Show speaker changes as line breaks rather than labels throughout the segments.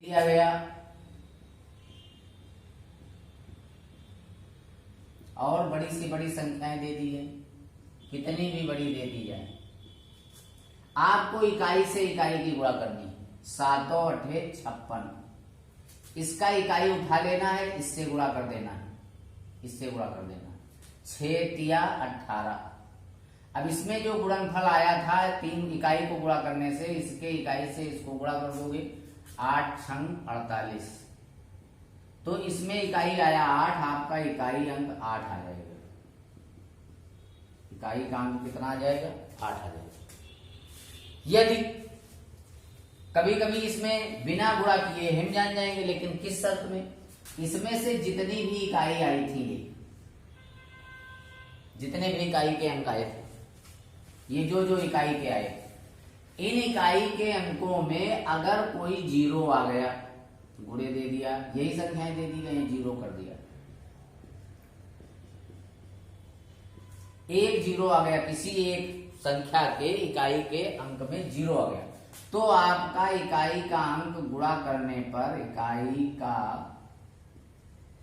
दिया गया और बड़ी से बड़ी संख्याएं दे दी है, कितनी भी बड़ी दे दी जाए, आपको इकाई से इकाई की गुणा करनी है। 7 8 56, इसका इकाई उठा लेना है, इससे गुणा कर देना है, इससे गुणा कर देना है। 6 तिया 18। अब इसमें जो गुणनफल आया था 3 इकाई को गुणा करने से, इसके इकाई से इसको गुणा कर दोगे, 8 छंग 48। तो इसमें इकाई आया 8, आपका इकाई अंक 8 आ जाएगा। इकाई का अंक कितना आ जाएगा? 8 आ जाएगा। यदि कभी कभी इसमें बिना गुणा किए हम जान जाएंगे, लेकिन किस शर्त में? इसमें से जितनी भी इकाई आई थी, जितने भी इकाई के अंक आए थे, ये जो इकाई के आए, इन इकाई के अंकों में अगर कोई 0 आ गया, गुणे दे दिया, यही संख्याएं दे दी गई, 0 कर दिया, एक 0 आ गया, किसी एक संख्या के इकाई के अंक में 0 आ गया, तो आपका इकाई का अंक गुणा करने पर इकाई का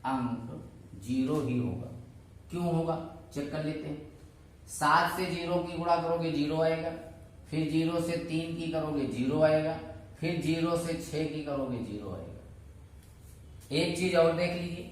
अंक 0 ही होगा। क्यों होगा? चेक कर लेते हैं। 7 से 0 की गुणा करोगे 0 आएगा, फिर 0 से 3 की करोगे 0 आएगा, फिर 0 से 6 की करोगे 0 आएगा। एक चीज और देख लीजिए,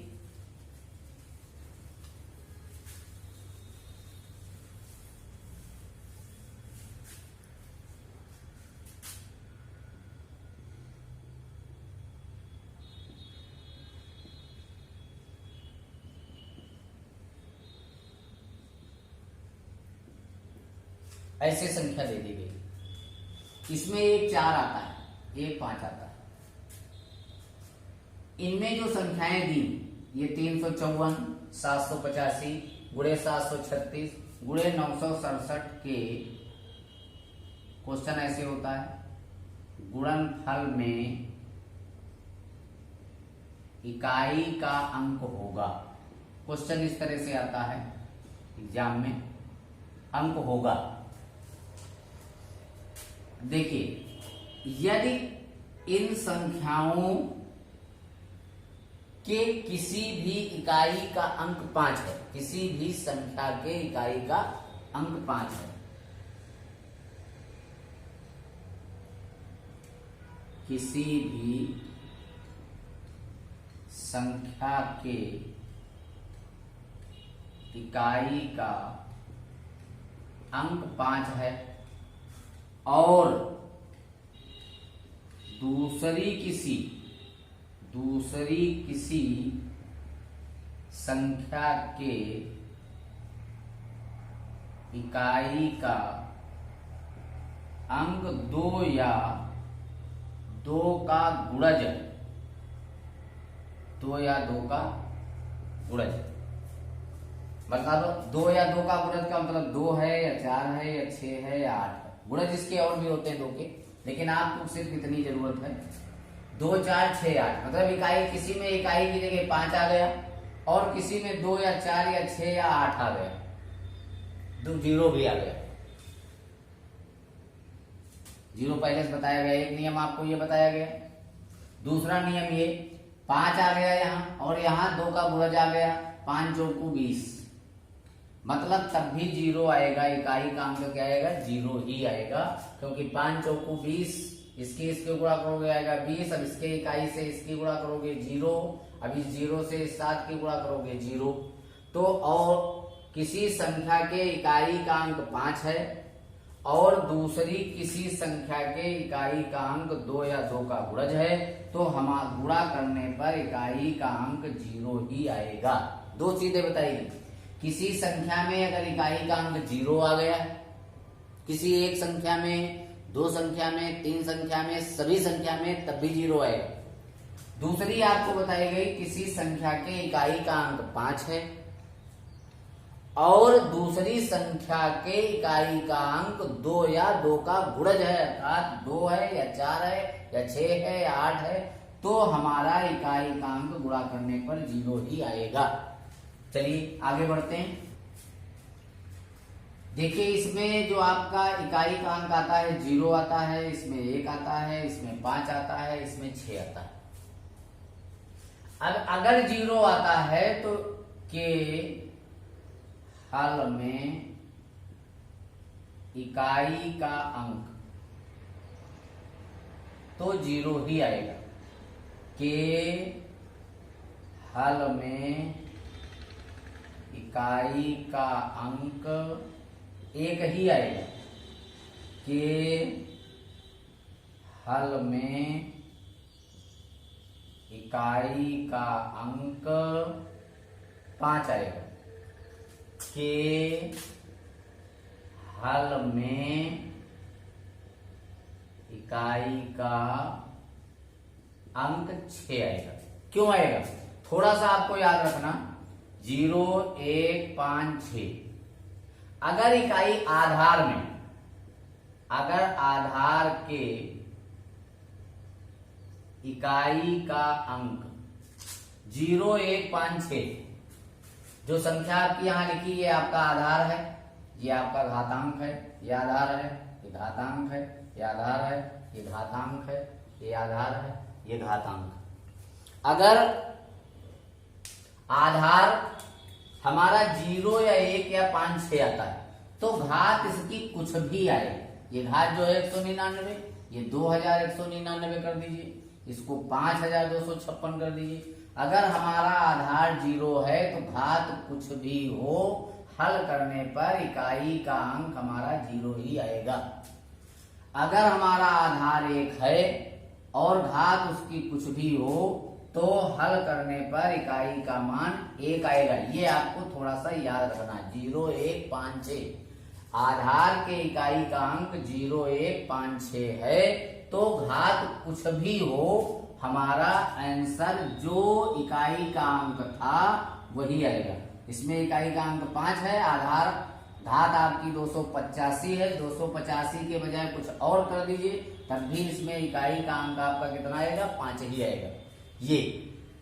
ऐसे संख्या दे दी गई, इसमें एक 4 आता है, एक 5 आता है। इनमें जो संख्याएं दी, ये 354, 785, गुणे 736, गुणे 967 के क्वेश्चन ऐसे होता है। गुणनफल में इकाई का अंक होगा, क्वेश्चन इस तरह से आता है एग्जाम में, अंक होगा। देखिए, यदि इन संख्याओं के किसी भी इकाई का अंक 5 है, किसी भी संख्या के इकाई का अंक 5 है, किसी भी संख्या के इकाई का अंक 5 है और दूसरी किसी संख्या के इकाई का अंक 2 या 2 का गुणज, 2 या 2 का गुणज, मतलब 2 या 2 का गुणज का मतलब 2 है या 4 है या 6 है या 8 है। गुणज इसके और भी होते हैं 2 के, लेकिन आपको सिर्फ इतनी जरूरत है, 2 4 6 8, मतलब इकाई, किसी में इकाई की जगह 5 आ गया और किसी में 2 या 4 या 6 या 8 आ गया, 2 0 भी आ गया। 0 पहले से बताया गया, एक नियम आपको ये बताया गया। दूसरा नियम ये, 5 आ गया यहाँ और यहाँ 2 का गुणज आ गया, 5 चौकू 20, मतलब तब भी 0 आएगा, इकाई का अंक क्या आएगा? 0 ही आएगा, क्योंकि 5 चौकू 20, इसके गुणा करोगे आएगा 20, अब इसके इकाई से इसकी गुणा करोगे 0, अब इस 0 से इस 7 की गुणा करोगे 0। तो और किसी संख्या के इकाई का अंक 5 है और दूसरी किसी संख्या के इकाई का अंक 2 या 2 का गुणज है, तो हम गुणा करने पर इकाई का अंक 0 ही आएगा। 2 चीजें बताइए, किसी संख्या में अगर इकाई का अंक 0 आ गया, किसी एक संख्या में, 2 संख्या में, 3 संख्या में, सभी संख्या में, तब भी 0 आएगा। दूसरी आपको बताई गई, किसी संख्या के इकाई का अंक 5 है और दूसरी संख्या के इकाई का अंक 2 या 2 का गुणज है, अर्थात 2 है या 4 है या 6 है या 8 है, तो हमारा इकाई का अंक गुणा करने पर 0 ही आएगा। चलिए आगे बढ़ते हैं। देखिए इसमें जो आपका इकाई का अंक आता है 0 आता है, इसमें 1 आता है, इसमें 5 आता है, इसमें 6 आता है। अब अगर 0 आता है तो के हल में इकाई का अंक तो 0 ही आएगा। के हल में इकाई का अंक 1 ही आएगा। के हल में इकाई का अंक 5 आएगा। के हल में इकाई का अंक 6 आएगा। क्यों आएगा? थोड़ा सा आपको याद रखना, 0, 1, 5, 6। अगर इकाई आधार में, अगर आधार के इकाई का अंक 0, 1, 5, 6, जो संख्या आपकी यहां लिखी है आपका आधार है, ये आपका घातांक है, ये आधार है, ये घातांक है, ये आधार है, ये घातांक है, ये आधार है, ये घातांक। अगर आधार हमारा 0 या 1 या 5, 6 आता है तो घात इसकी कुछ भी आए। ये घात जो है 199, ये 2199 कर दीजिए, इसको 5256 कर दीजिए। अगर हमारा आधार 0 है तो घात कुछ भी हो, हल करने पर इकाई का अंक हमारा 0 ही आएगा। अगर हमारा आधार 1 है और घात उसकी कुछ भी हो तो हल करने पर इकाई का मान 1 आएगा। ये आपको थोड़ा सा याद रखना, 0, 1, 5, 6। आधार के इकाई का अंक 0, 1, 5, 6 है तो घात कुछ भी हो, हमारा आंसर जो इकाई का अंक था वही आएगा। इसमें इकाई का अंक 5 है, आधार घात आपकी 285 है, 285 के बजाय कुछ और कर दीजिए तब भी इसमें इकाई का अंक आपका कितना आएगा? 5 ही आएगा। ये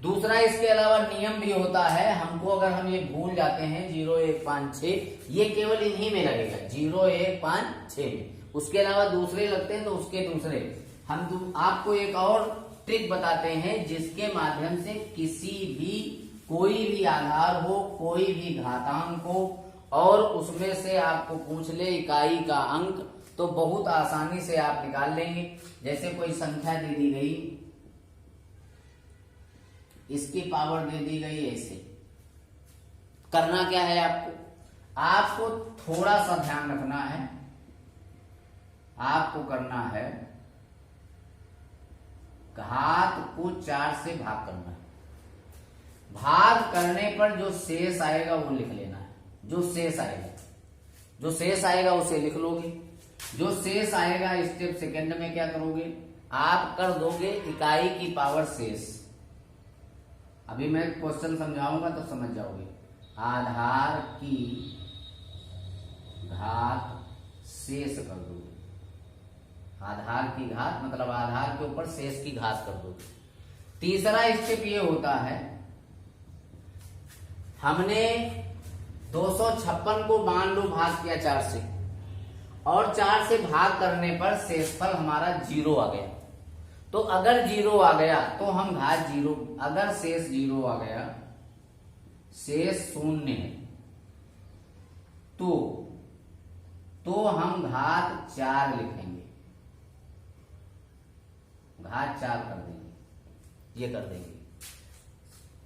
दूसरा, इसके अलावा नियम भी होता है, हमको अगर हम ये भूल जाते हैं 0, 1, 5, 6, ये केवल इन्हीं में लगेगा, 0, 1, 5, 6 में। उसके अलावा दूसरे लगते हैं तो उसके दूसरे। हम आपको एक और ट्रिक बताते हैं जिसके माध्यम से किसी भी, कोई भी आधार हो, कोई भी घातांक हो और उसमें से आपको पूछ ले इकाई का अंक, तो बहुत आसानी से आप निकाल लेंगे। जैसे कोई संख्या दे दी गई, इसकी पावर दे दी गई ऐसे, करना क्या है आपको थोड़ा सा ध्यान रखना है। आपको करना है घात को 4 से भाग करना है। भाग करने पर जो शेष आएगा वो लिख लेना है। जो शेष आएगा उसे लिख लोगे। जो शेष आएगा स्टेप सेकंड में क्या करोगे? आप कर दोगे इकाई की पावर शेष। अभी मैं क्वेश्चन समझाऊंगा तो समझ जाओगे। आधार की घात शेष कर दोगे। आधार की घात मतलब आधार के ऊपर शेष की घात कर दोगे। तीसरा स्टेप ये होता है, हमने 256 को मान लो भाग किया 4 से, और 4 से भाग करने पर शेषफल हमारा 0 आ गया। तो अगर 0 आ गया तो हम घात 0, अगर शेष 0 आ गया, शेष 0 है, तो हम घात 4 लिखेंगे, घात 4 कर देंगे, ये कर देंगे।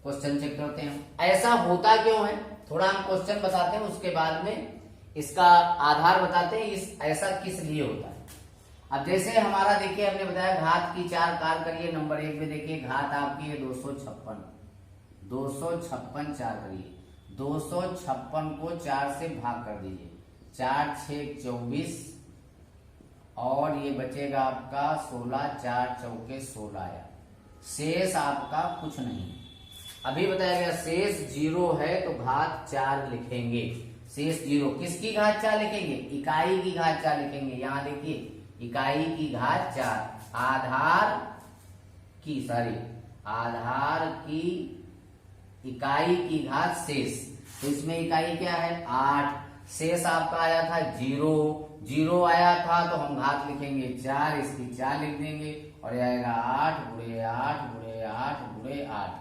क्वेश्चन चेक करते हैं ऐसा होता क्यों है। थोड़ा हम क्वेश्चन बताते हैं, उसके बाद में इसका आधार बताते हैं ऐसा किस लिए होता है। अब जैसे हमारा देखिए, हमने बताया घात की 4 कार करिए। नंबर 1 में देखिए घात आपकी है 256, 256 4 करिए। 256 को 4 से भाग कर दीजिए, 4 6 24, और ये बचेगा आपका 16, 4 चौके 16 आया। शेष आपका कुछ नहीं। अभी बताया गया शेष 0 है तो घात 4 लिखेंगे। शेष 0, किसकी घात 4 लिखेंगे? इकाई की घात 4 लिखेंगे। यहां देखिए इकाई की घात 4, आधार की इकाई की घात शेष। तो इसमें इकाई क्या है? 8, शेष आपका आया था 0, 0 आया था तो हम घात लिखेंगे 4, इसकी 4 लिख देंगे और यह आएगा 8 गुणे 8 गुणे 8 गुणे 8।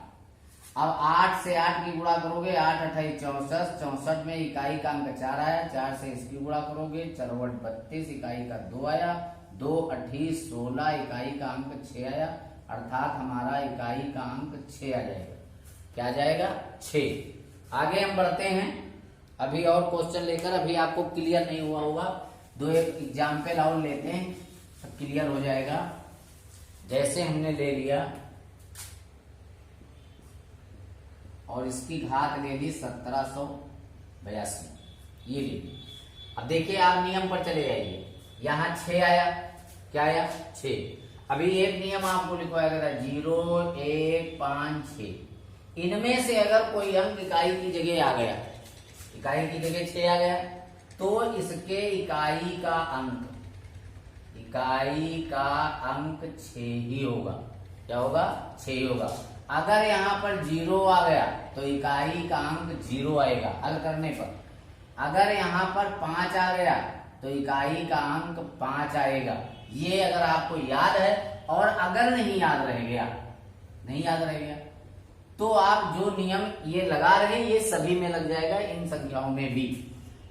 अब 8 से 8 की गुणा करोगे, 8 अठाई 64, 64 में इकाई का अंक 4 आया, 4 से इसकी गुणा करोगे, 4 32, इकाई का 2 आया, 2 अठी 16, इकाई का अंक 6 आया, अर्थात हमारा इकाई का अंक 6 आ जाएगा। क्या आ जाएगा? 6। आगे हम बढ़ते हैं अभी और क्वेश्चन लेकर। अभी आपको क्लियर नहीं हुआ होगा, 2 एक एग्जाम्पल और लेते हैं, सब क्लियर हो जाएगा। जैसे हमने ले लिया और इसकी घात ले ली 1782, ये ले ली। अब देखिए आप नियम पर चले जाइए, यहाँ 6 आया, क्या आया? 6। अभी एक नियम आपको लिखवाया गया था 0, 1, 5, 6। इनमें से अगर कोई अंक इकाई की जगह आ गया, इकाई की जगह 6 आ गया, तो इसके इकाई का अंक 6 ही होगा। क्या होगा? 6 ही होगा। अगर यहाँ पर 0 आ गया तो इकाई का अंक 0 आएगा हल करने पर। अगर यहाँ पर 5 आ गया तो इकाई का अंक 5 आएगा। ये अगर आपको याद है, और अगर नहीं याद रह गया तो आप जो नियम ये लगा रहे हैं ये सभी में लग जाएगा, इन संख्याओं में भी।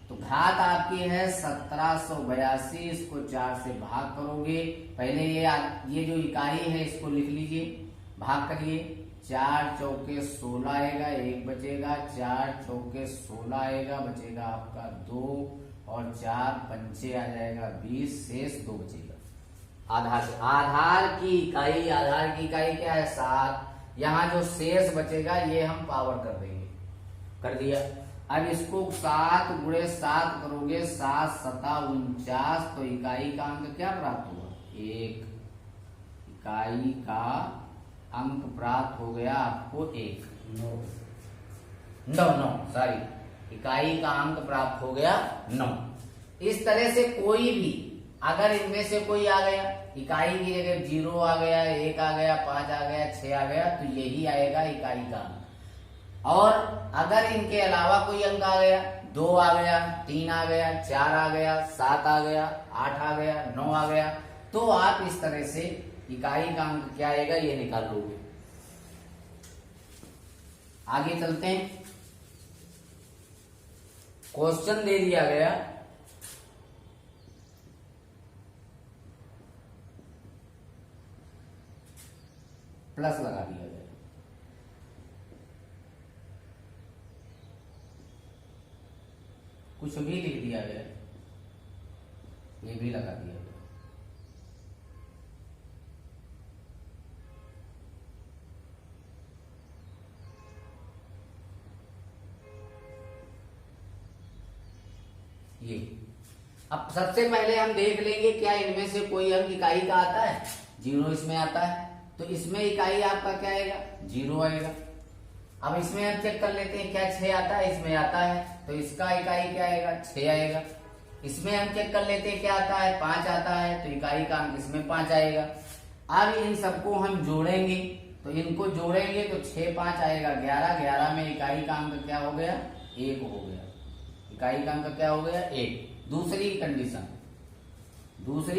तो घात आपकी है 1782, इसको 4 से भाग करोगे। पहले ये जो इकाई है इसको लिख लीजिए, भाग करिए। 4 चौके 16 आएगा, 1 बचेगा, 4 चौके 16 आएगा, बचेगा आपका 2, और 4 पंचे आ जाएगा 20, शेष 2 बचेगा। आधार की इकाई क्या है? 7। यहाँ जो शेष बचेगा ये हम पावर कर देंगे, कर दिया। अब इसको 7 गुणे 7 करोगे, 7 7 49, तो इकाई का अंक क्या प्राप्त हुआ? 1। इकाई का अंक प्राप्त हो गया आपको 1, 9 सॉरी, इकाई का अंक प्राप्त हो गया 9। इस तरह से कोई भी अगर इनमें से कोई आ गया, इकाई की जगह 0 आ गया, 1 आ गया, 5 आ गया, 6 आ गया, तो यही आएगा इकाई का अंक। और अगर इनके अलावा कोई अंक आ गया, 2 आ गया, 3 आ गया, 4 आ गया, 7 आ गया, 8 आ गया, 9 आ गया, तो आप इस तरह से इकाई का अंक क्या आएगा ये निकाल लोगे। आगे चलते हैं। क्वेश्चन दे दिया गया प्लस लगा दिया गया, कुछ भी लिख दिया गया, ये भी लगा दिया गया। ये अब सबसे पहले हम देख लेंगे क्या इनमें से कोई अंक इकाई का आता है। 0 इसमें आता है, तो इसमें इकाई आपका क्या आएगा? 0 आएगा। अब इसमें हम चेक कर लेते हैं क्या 6 आता है, इसमें आता है, तो इसका इकाई क्या आएगा? 6 आएगा। इसमें हम चेक कर लेते हैं क्या आता है, 5 आता है, तो इकाई का अंक इसमें 5 आएगा। अब इन सबको हम जोड़ेंगे, तो इनको जोड़ेंगे तो 6 5 आएगा 11, 11 में इकाई का अंक क्या हो गया? 1 हो गया। इकाई का अंक क्या हो गया? 1। दूसरी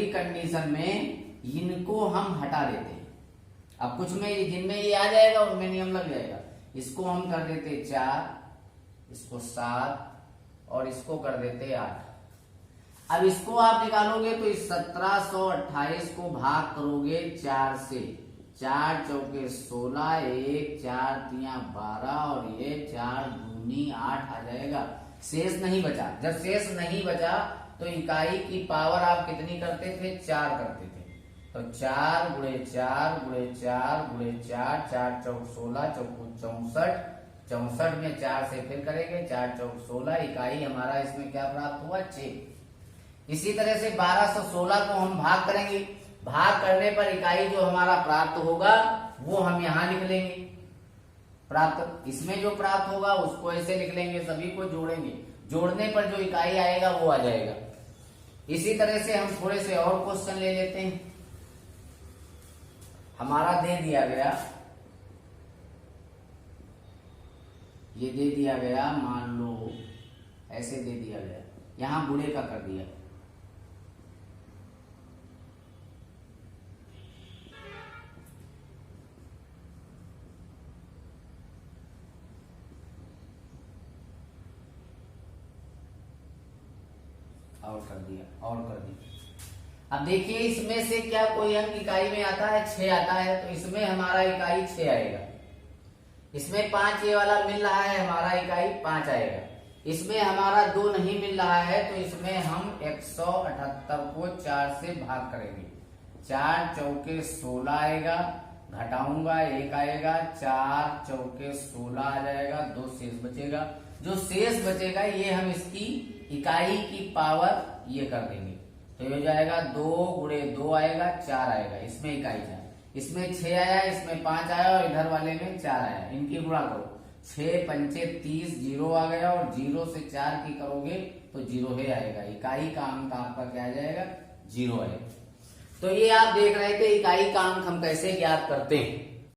कंडीशन में इनको हम हटा देते हैं। अब कुछ में जिनमें ये आ जाएगा उनमें नियम लग जाएगा। इसको हम कर देते 4, इसको 7 और इसको कर देते 8। अब इसको आप निकालोगे तो इस 1728 को भाग करोगे 4 से, 4 चौके 16, 1 4 3 12 और ये 4 दूनी 8 आ जाएगा। शेष नहीं बचा। जब शेष नहीं बचा तो इकाई की पावर आप कितनी करते थे? 4 करते थे। तो 4 गुणे 4 गुणे 4 गुणे 4, 4 चौक 16, चौक 64, 64 में 4 से फिर करेंगे, 4 चौक 16, इकाई हमारा इसमें क्या प्राप्त हुआ? 6। इसी तरह से 1216 को हम भाग करेंगे, भाग करने पर इकाई जो हमारा प्राप्त होगा वो हम यहाँ लिख लेंगे। प्राप्त इसमें जो प्राप्त होगा उसको ऐसे लिख लेंगे, सभी को जोड़ेंगे, जोड़ने पर जो इकाई आएगा वो आ जाएगा। इसी तरह से हम थोड़े से और क्वेश्चन ले लेते हैं। हमारा दे दिया गया, ये दे दिया गया, मान लो ऐसे दे दिया गया यहां गुणे का कर दिया। और कर दिया और कर दिया। अब देखिए इसमें से क्या कोई अंक इकाई में आता है, 6 आता है, तो इसमें हमारा इकाई 6 आएगा। इसमें 5 ये वाला मिल रहा है, हमारा इकाई 5 आएगा। इसमें हमारा 2 नहीं मिल रहा है, तो इसमें हम 178 को 4 से भाग करेंगे। 4 चौके 16 आएगा, घटाऊंगा 1 आएगा, 4 चौके 16 आ जाएगा, 2 शेष बचेगा। जो शेष बचेगा ये हम इसकी इकाई की पावर ये कर देंगे, तो ये हो जाएगा 2 गुणे 2 आएगा, 4 आएगा। इसमें इकाई 4, इसमें 6 आया, इसमें 5 आया और इधर वाले में 4 आया। इनकी गुणा करो, 6 पंचे 30, 0 आ गया, और 0 से 4 की करोगे तो 0 ही आएगा। इकाई का अंक आपका क्या आ जाएगा, 0 आएगा। तो ये आप देख रहे थे इकाई का अंक हम कैसे ज्ञात करते हैं।